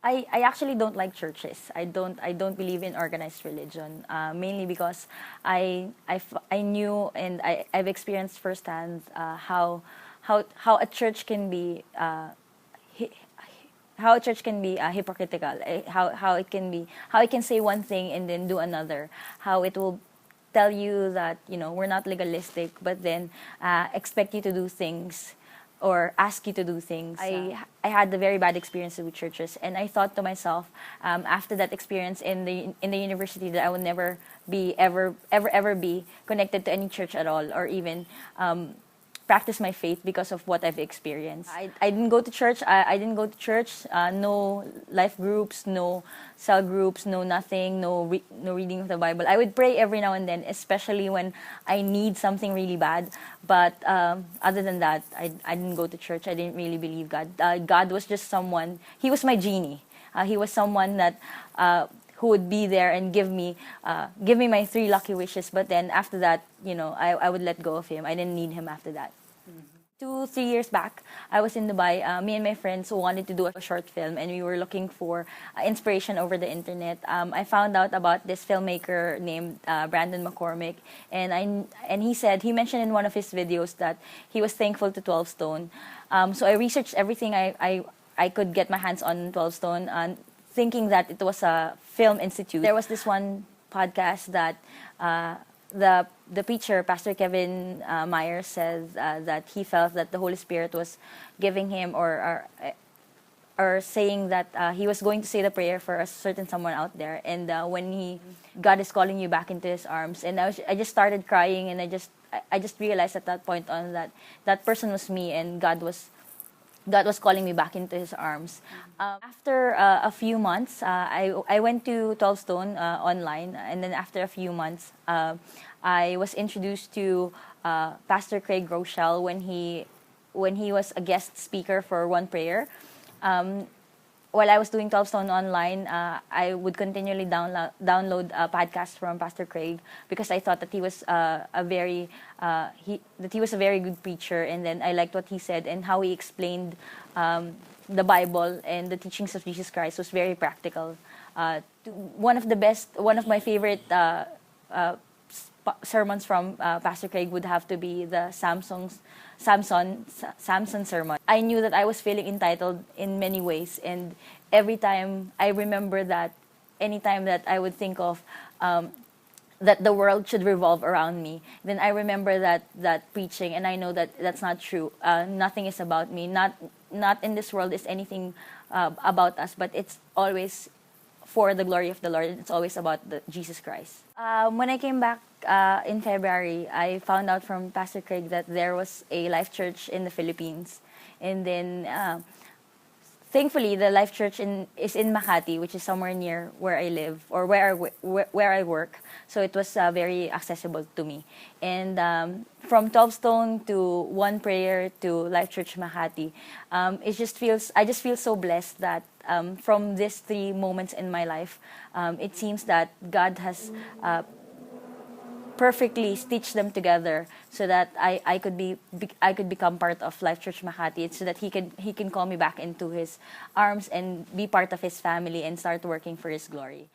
I actually don't like churches. I don't believe in organized religion. Mainly because I knew and I've experienced firsthand how a church can be hi- how a church can be hypocritical. How it can be, how it can say one thing and then do another. How it will tell you that, we're not legalistic, but then expect you to do things or ask you to do things. I had a very bad experience with churches, and I thought to myself, after that experience in the university, that I would never be ever be connected to any church at all, or even practice my faith because of what I've experienced. I didn't go to church. I didn't go to church. No life groups, no cell groups, no nothing, no reading of the Bible. I would pray every now and then, especially when I need something really bad. But other than that, I didn't go to church. I didn't really believe God. God was just someone. He was my genie. He was someone that who would be there and give me my three lucky wishes. But then after that, I would let go of him. I didn't need him after that. 2, 3 years back, I was in Dubai. Me and my friends wanted to do a short film, and we were looking for inspiration over the internet. I found out about this filmmaker named Brandon McCormick, and he mentioned in one of his videos that he was thankful to 12 Stone. So I researched everything I could get my hands on 12 Stone, thinking that it was a film institute. There was this one podcast that the preacher, Pastor Kevin Myers, says that he felt that the Holy Spirit was giving him or saying that he was going to say the prayer for a certain someone out there, and God is calling you back into His arms, and I just started crying, and I just realized at that point on that that person was me, and God was calling me back into His arms. After a few months, I went to 12 Stone online, and then after a few months, I was introduced to Pastor Craig Rochelle when he was a guest speaker for One Prayer. While I was doing 12 Stone online, I would continually download podcasts from Pastor Craig, because I thought that he was that he was a very good preacher, and then I liked what he said and how he explained the Bible and the teachings of Jesus Christ was very practical. One of my favorite sermons from Pastor Craig would have to be the Samson sermon. I knew that I was feeling entitled in many ways, and every time I remember that, anytime that I would think of that the world should revolve around me, then I remember that preaching, and I know that that's not true. Nothing is about me. Not in this world is anything about us, but it's always for the glory of the Lord. It's always about Jesus Christ. When I came back in February, I found out from Pastor Craig that there was a Life Church in the Philippines, and then thankfully the Life Church is in Makati, which is somewhere near where I live or where I work. So it was very accessible to me. And from 12 Stone to One Prayer to Life Church Makati, I just feel so blessed that from these three moments in my life, it seems that God has perfectly stitched them together so that I could become part of Life Church Makati, so that he can call me back into His arms and be part of His family and start working for His glory.